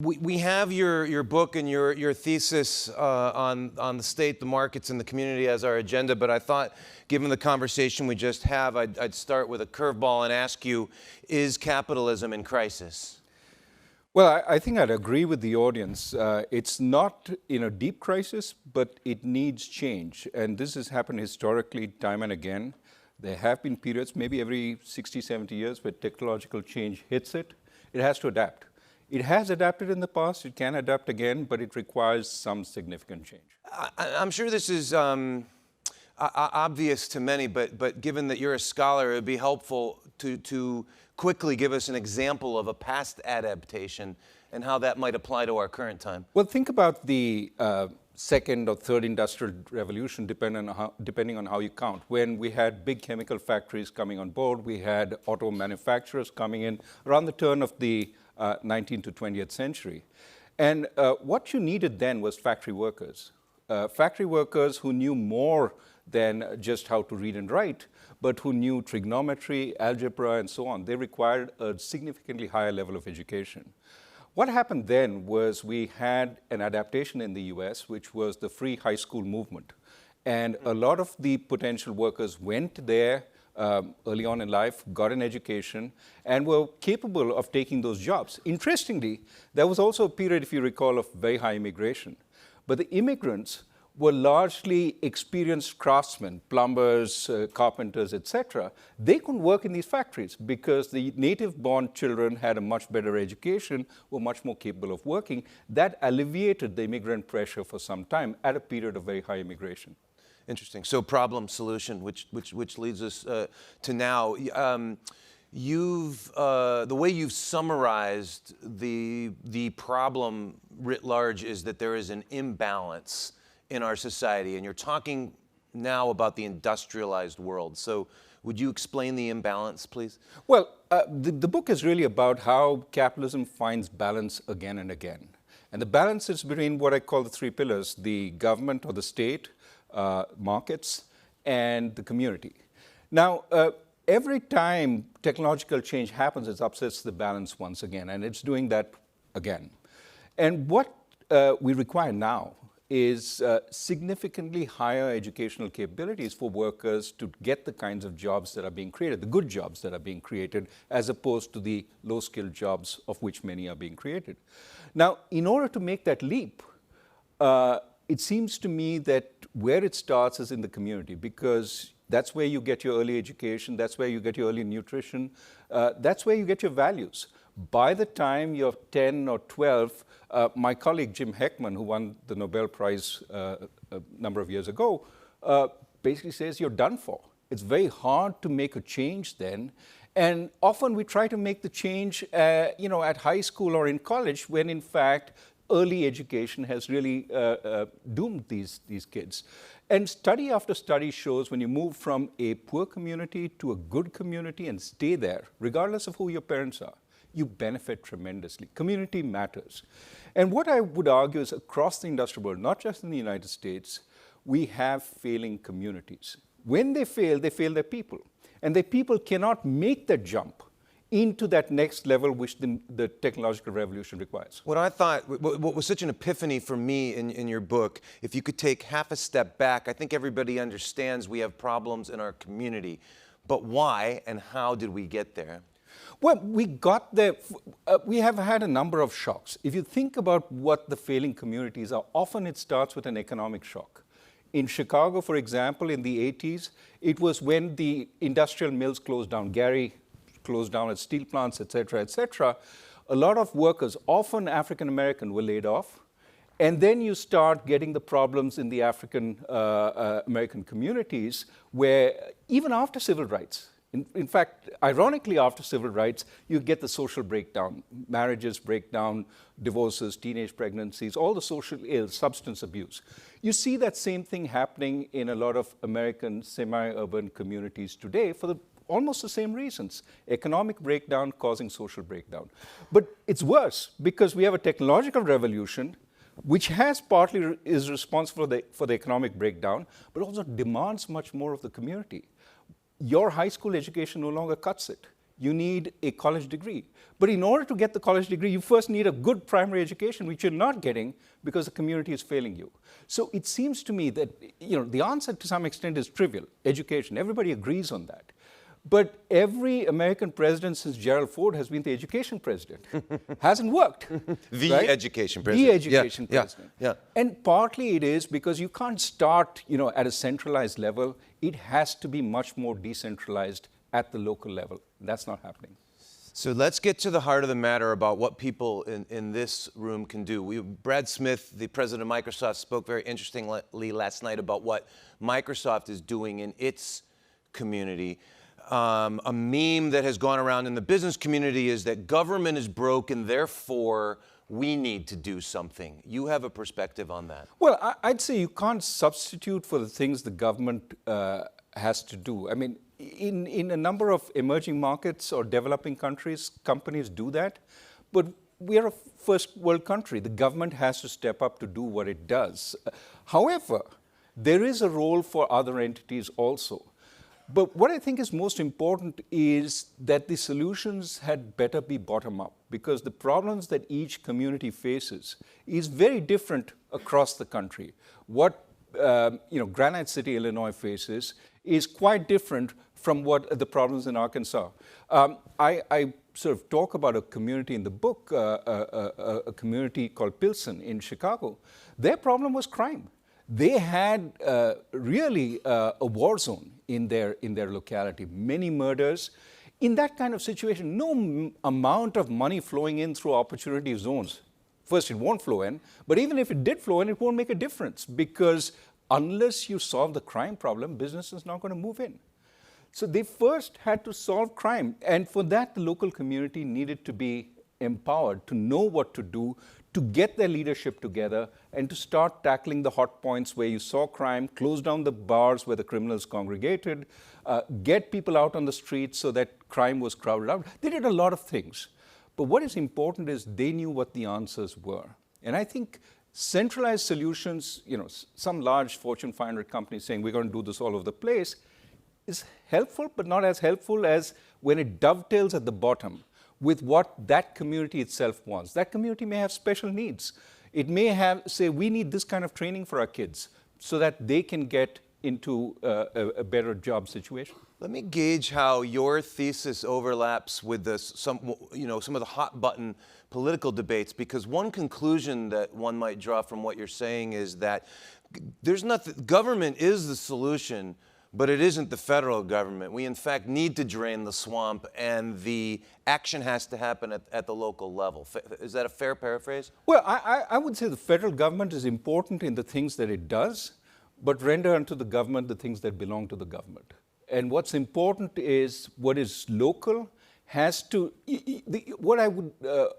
We have your book and your thesis on the state, the markets, and the community as our agenda, but I thought, given the conversation we just have, I'd start with a curveball and ask you, is capitalism in crisis? Well, I think I'd agree with the audience. It's not in a deep crisis, but it needs change. And this has happened historically time and again. There have been periods, maybe every 60, 70 years, where technological change hits it. It has to adapt. It has adapted in the past, it can adapt again, but it requires some significant change. I'm sure this is obvious to many, but given that you're a scholar, it would be helpful to quickly give us an example of a past adaptation and how that might apply to our current time. Well, think about the second or third industrial revolution, depending on how you count. When we had big chemical factories coming on board, we had auto manufacturers coming in around the turn of the 19th to 20th century. And what you needed then was factory workers. Factory workers who knew more than just how to read and write, but who knew trigonometry, algebra, and so on. They required a significantly higher level of education. What happened then was we had an adaptation in the US, which was the free high school movement. And a lot of the potential workers went there early on in life, got an education, and were capable of taking those jobs. Interestingly, there was also a period, if you recall, of very high immigration. But the immigrants were largely experienced craftsmen, plumbers, carpenters, etc. They couldn't work in these factories because the native-born children had a much better education, were much more capable of working. That alleviated the immigrant pressure for some time at a period of very high immigration. Interesting. So problem solution, which leads us to now. The way you've summarized the problem writ large is that there is an imbalance in our society, and you're talking now about the industrialized world. So would you explain the imbalance, please? Well, the book is really about how capitalism finds balance again and again. And the balance is between what I call the three pillars: the government or the state, markets, and the community. Now, every time technological change happens, it upsets the balance once again, and it's doing that again. And what we require now is significantly higher educational capabilities for workers to get the kinds of jobs that are being created, the good jobs that are being created, as opposed to the low-skilled jobs of which many are being created. Now, in order to make that leap, it seems to me that where it starts is in the community, because that's where you get your early education, that's where you get your early nutrition, that's where you get your values. By the time you're 10 or 12, my colleague Jim Heckman, who won the Nobel Prize a number of years ago, basically says you're done for. It's very hard to make a change then. And often we try to make the change at high school or in college, when in fact early education has really doomed these kids. And study after study shows when you move from a poor community to a good community and stay there, regardless of who your parents are, you benefit tremendously. Community matters. And what I would argue is across the industrial world, not just in the United States, we have failing communities. When they fail their people. And the people cannot make that jump into that next level which the technological revolution requires. What I thought, what was such an epiphany for me in your book, if you could take half a step back, I think everybody understands we have problems in our community. But why and how did we get there? Well, we got there. We have had a number of shocks. If you think about what the failing communities are, often it starts with an economic shock. In Chicago, for example, in the 80s, it was when the industrial mills closed down. Gary closed down its steel plants, et cetera, a lot of workers, often African American, were laid off. And then you start getting the problems in the African American communities, where even after civil rights, in fact, ironically, after civil rights, you get the social breakdown. Marriages break down, divorces, teenage pregnancies, all the social ills, substance abuse. You see that same thing happening in a lot of American semi-urban communities today for almost the same reasons. Economic breakdown causing social breakdown. But it's worse because we have a technological revolution which has partly is responsible for the economic breakdown, but also demands much more of the community. Your high school education no longer cuts it. you need a college degree. But in order to get the college degree, you first need a good primary education, which you're not getting because the community is failing you. So it seems to me that the answer to some extent is trivial, education. Everybody agrees on that. But every American president since Gerald Ford has been the education president. Hasn't worked. The right? education president. The education president. Yeah. And partly it is because you can't start at a centralized level. It has to be much more decentralized at the local level. That's not happening. So let's get to the heart of the matter about what people in this room can do. Brad Smith, the president of Microsoft, spoke very interestingly last night about what Microsoft is doing in its community. A meme that has gone around in the business community is that government is broke and therefore we need to do something. You have a perspective on that? Well, I'd say you can't substitute for the things the government has to do. I mean, in a number of emerging markets or developing countries, companies do that. But we are a first world country. The government has to step up to do what it does. However, there is a role for other entities also. But what I think is most important is that the solutions had better be bottom-up, because the problems that each community faces is very different across the country. What Granite City, Illinois faces is quite different from what the problems in Arkansas. I sort of talk about a community in the book, a community called Pilsen in Chicago. Their problem was crime. They had really a war zone in their locality, many murders. In that kind of situation, no amount of money flowing in through opportunity zones. First, it won't flow in, but even if it did flow in, it won't make a difference, because unless you solve the crime problem, business is not going to move in. So they first had to solve crime, and for that, the local community needed to be empowered to know what to do, to get their leadership together and to start tackling the hot points where you saw crime, close down the bars where the criminals congregated, get people out on the streets so that crime was crowded out. They did a lot of things. But what is important is they knew what the answers were. And I think centralized solutions, some large Fortune 500 companies saying we're going to do this all over the place, is helpful, but not as helpful as when it dovetails at the bottom with what that community itself wants. That community may have special needs. It may say, we need this kind of training for our kids so that they can get into a better job situation. Let me gauge how your thesis overlaps with some of the hot button political debates, because one conclusion that one might draw from what you're saying is that government is the solution, but it isn't the federal government. We, in fact, need to drain the swamp, and the action has to happen at the local level. Is that a fair paraphrase? Well, I would say the federal government is important in the things that it does, but render unto the government the things that belong to the government. And what's important is what is local has to, what I would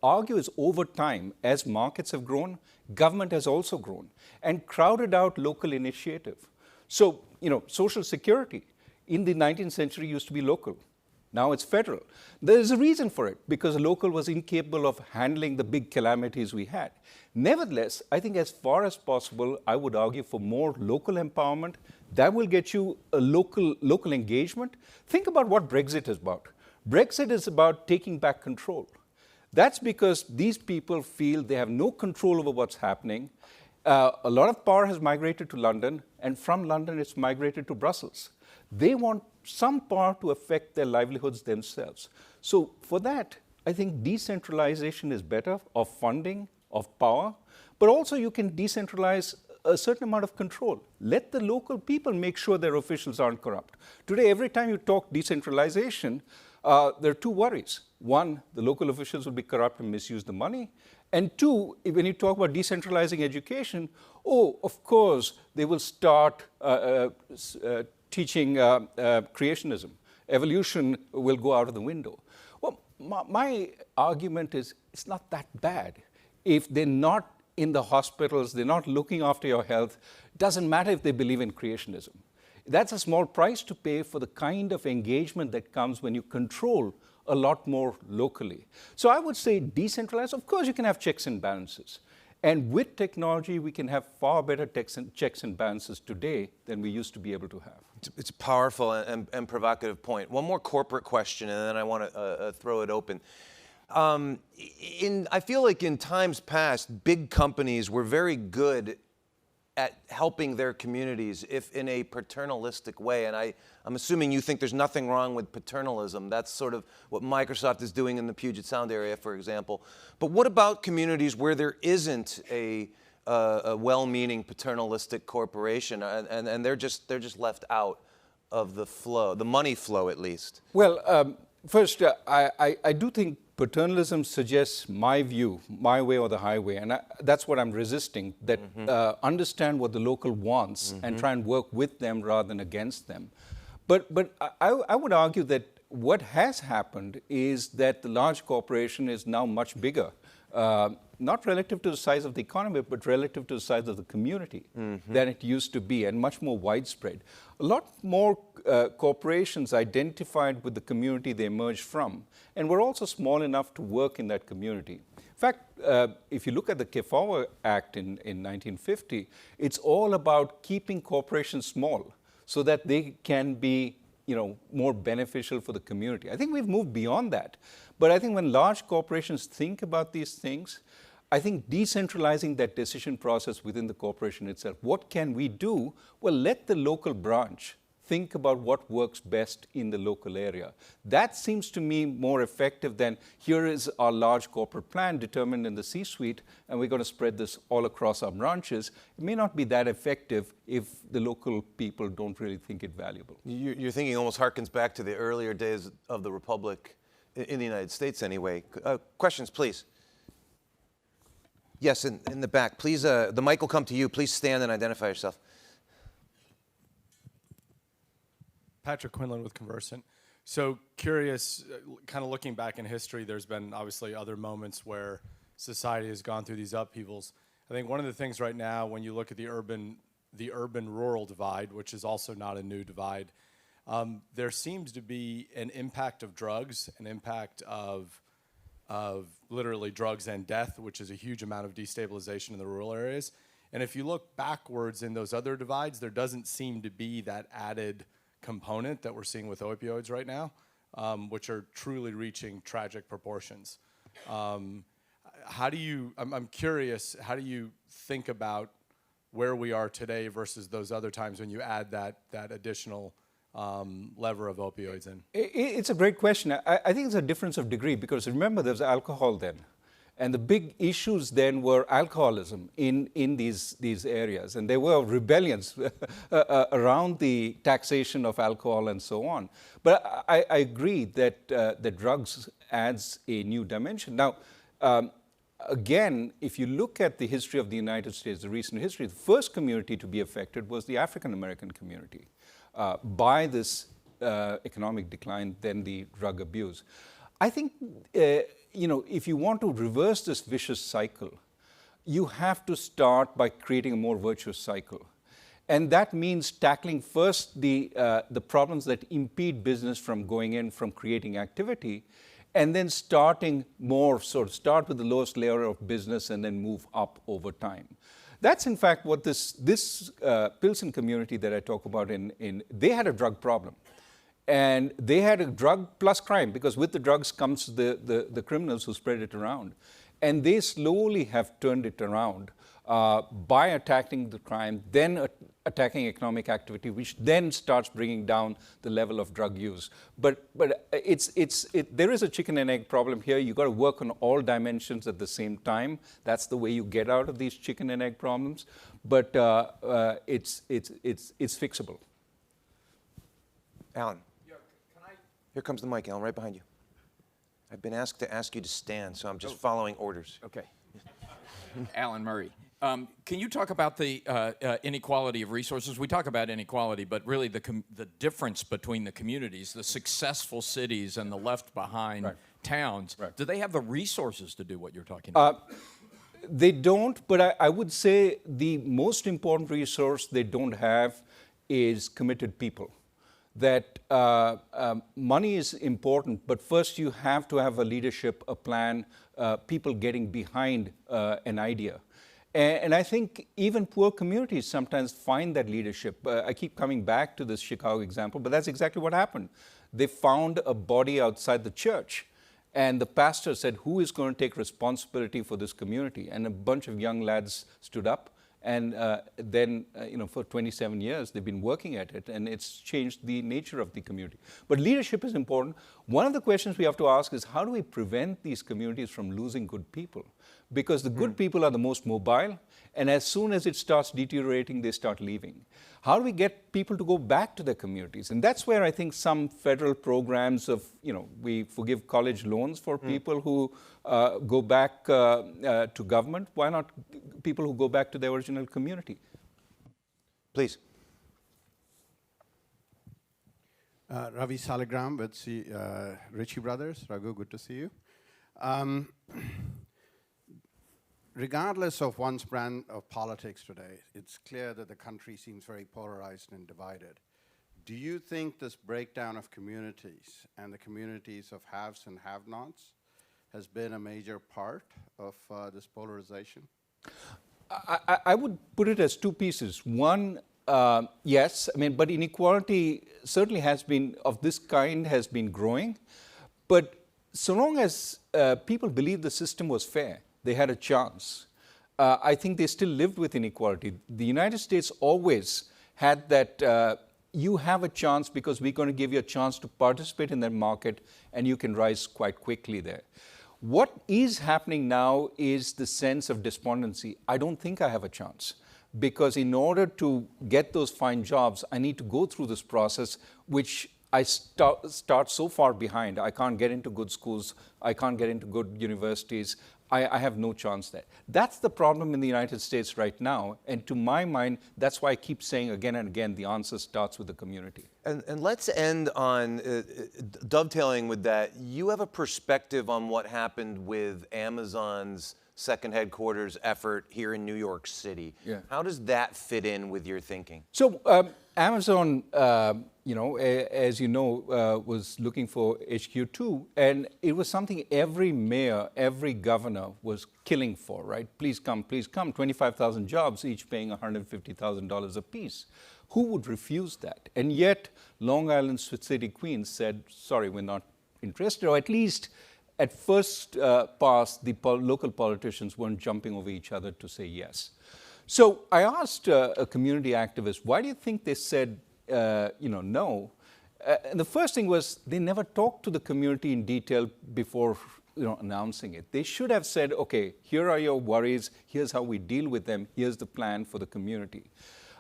argue is over time, as markets have grown, government has also grown and crowded out local initiative. So, Social Security in the 19th century used to be local. Now it's federal. There is a reason for it, because local was incapable of handling the big calamities we had. Nevertheless, I think as far as possible, I would argue for more local empowerment. That will get you a local engagement. Think about what Brexit is about. Brexit is about taking back control. That's because these people feel they have no control over what's happening. A lot of power has migrated to London, and from London it's migrated to Brussels. They want some power to affect their livelihoods themselves. So for that, I think decentralization is better, of funding, of power, but also you can decentralize a certain amount of control. Let the local people make sure their officials aren't corrupt. Today, every time you talk decentralization, there are two worries. One, the local officials will be corrupt and misuse the money. And two, when you talk about decentralizing education, of course, they will start teaching creationism. Evolution will go out of the window. Well, my argument is it's not that bad. If they're not in the hospitals, they're not looking after your health, it doesn't matter if they believe in creationism. That's a small price to pay for the kind of engagement that comes when you control a lot more locally. So I would say decentralized. Of course, you can have checks and balances. And with technology, we can have far better checks and balances today than we used to be able to have. It's a powerful and provocative point. One more corporate question, and then I want to throw it open. I feel like in times past, big companies were very good at helping their communities, if in a paternalistic way. And I'm assuming you think there's nothing wrong with paternalism. That's sort of what Microsoft is doing in the Puget Sound area, for example. But what about communities where there isn't a well-meaning paternalistic corporation, and they're just left out of the flow, the money flow at least? Well, first, I do think paternalism suggests my view, my way or the highway, and that's what I'm resisting, that understand what the local wants and try and work with them rather than against them. But I would argue that what has happened is that the large corporation is now much bigger, not relative to the size of the economy, but relative to the size of the community than it used to be, and much more widespread. A lot more corporations identified with the community they emerged from, and were also small enough to work in that community. In fact, if you look at the Kefauver Act in 1950, it's all about keeping corporations small so that they can be more beneficial for the community. I think we've moved beyond that. But I think when large corporations think about these things, I think decentralizing that decision process within the corporation itself, what can we do? Well, let the local branch think about what works best in the local area. That seems to me more effective than here is our large corporate plan determined in the C-suite, and we're going to spread this all across our branches. It may not be that effective if the local people don't really think it valuable. Your thinking almost harkens back to the earlier days of the Republic in the United States anyway. Questions, please. Yes, in the back. Please, the mic will come to you. Please stand and identify yourself. Patrick Quinlan with Conversant. So curious, kind of looking back in history, there's been obviously other moments where society has gone through these upheavals. I think one of the things right now, when you look at the urban-rural divide, which is also not a new divide, there seems to be an impact of drugs, an impact of literally drugs and death, which is a huge amount of destabilization in the rural areas. And if you look backwards in those other divides, there doesn't seem to be that added component that we're seeing with opioids right now, which are truly reaching tragic proportions. I'm curious, how do you think about where we are today versus those other times when you add that additional lever of opioids in? It's a great question. I think it's a difference of degree, because remember, there's alcohol then. And the big issues then were alcoholism in these areas. And there were rebellions around the taxation of alcohol and so on. But I agree that the drugs adds a new dimension. Now, again, if you look at the history of the United States, the recent history, the first community to be affected was the African American community by this economic decline, then the drug abuse. I think, if you want to reverse this vicious cycle, you have to start by creating a more virtuous cycle. And that means tackling first the problems that impede business from going in, from creating activity, and then starting more, sort of start with the lowest layer of business and then move up over time. That's in fact what this Pilsen community that I talk about they had a drug problem. And they had a drug plus crime, because with the drugs comes the criminals who spread it around. And they slowly have turned it around by attacking the crime, then attacking economic activity, which then starts bringing down the level of drug use. But there is a chicken and egg problem here. You've got to work on all dimensions at the same time. That's the way you get out of these chicken and egg problems. But it's fixable. Alan. Here comes the mic, Alan, right behind you. I've been asked to ask you to stand, so I'm just following orders. Okay. Alan Murray. Can you talk about the inequality of resources? We talk about inequality, but really the difference between the communities, the successful cities and the left-behind towns, do they have the resources to do what you're talking about? They don't, but I would say the most important resource they don't have is committed people. That money is important, but first you have to have a leadership, a plan, people getting behind an idea. And I think even poor communities sometimes find that leadership. I keep coming back to this Chicago example, but that's exactly what happened. They found a body outside the church, and the pastor said, who is going to take responsibility for this community? And a bunch of young lads stood up, and then, for 27 years, they've been working at it, and it's changed the nature of the community. But leadership is important. One of the questions we have to ask is, how do we prevent these communities from losing good people? Because the good people are the most mobile, and as soon as it starts deteriorating, they start leaving. How do we get people to go back to their communities? And that's where I think some federal programs of, we forgive college loans for people who go back to government. Why not people who go back to their original community? Please. Ravi Salagram with Ritchie Brothers. Raghu, good to see you. Regardless of one's brand of politics today, it's clear that the country seems very polarized and divided. Do you think this breakdown of communities and the communities of haves and have-nots has been a major part of this polarization? I would put it as two pieces. One, yes, but inequality certainly has been, of this kind, has been growing. But so long as people believe the system was fair, they had a chance. I think they still lived with inequality. The United States always had that you have a chance because we're going to give you a chance to participate in that market, and you can rise quite quickly there. What is happening now is the sense of despondency. I don't think I have a chance, because in order to get those fine jobs, I need to go through this process, which I start so far behind. I can't get into good schools. I can't get into good universities. I have no chance there. That's the problem in the United States right now. And to my mind, that's why I keep saying again and again, the answer starts with the community. And let's end on dovetailing with that. You have a perspective on what happened with Amazon's second headquarters effort here in New York City. Yeah. How does that fit in with your thinking? So Amazon, as you know, was looking for HQ2, and it was something every mayor, every governor was killing for, right? Please come, 25,000 jobs, each paying $150,000 apiece. Who would refuse that? And yet, Long Island City Queens said, sorry, we're not interested, or at least at first pass, the local politicians weren't jumping over each other to say yes. So I asked a community activist, why do you think they said, no? And the first thing was they never talked to the community in detail before announcing it. They should have said, okay, here are your worries, here's how we deal with them, here's the plan for the community.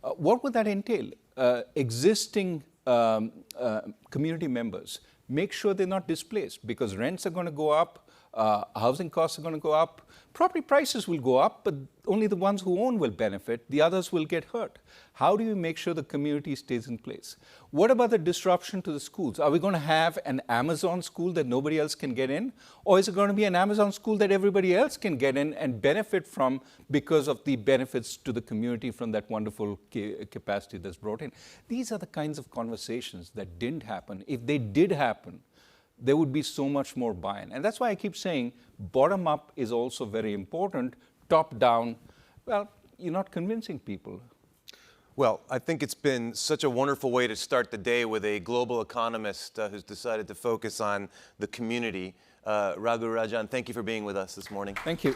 What would that entail? Existing community members, make sure they're not displaced, because rents are going to go up, housing costs are going to go up, property prices will go up, but only the ones who own will benefit, the others will get hurt. How do you make sure the community stays in place? What about the disruption to the schools? Are we going to have an Amazon school that nobody else can get in? Or is it going to be an Amazon school that everybody else can get in and benefit from because of the benefits to the community from that wonderful capacity that's brought in? These are the kinds of conversations that didn't happen. If they did happen, there would be so much more buy-in. And that's why I keep saying bottom-up is also very important. Top-down, well, you're not convincing people. Well, I think it's been such a wonderful way to start the day with a global economist who's decided to focus on the community. Raghuram Rajan, thank you for being with us this morning. Thank you.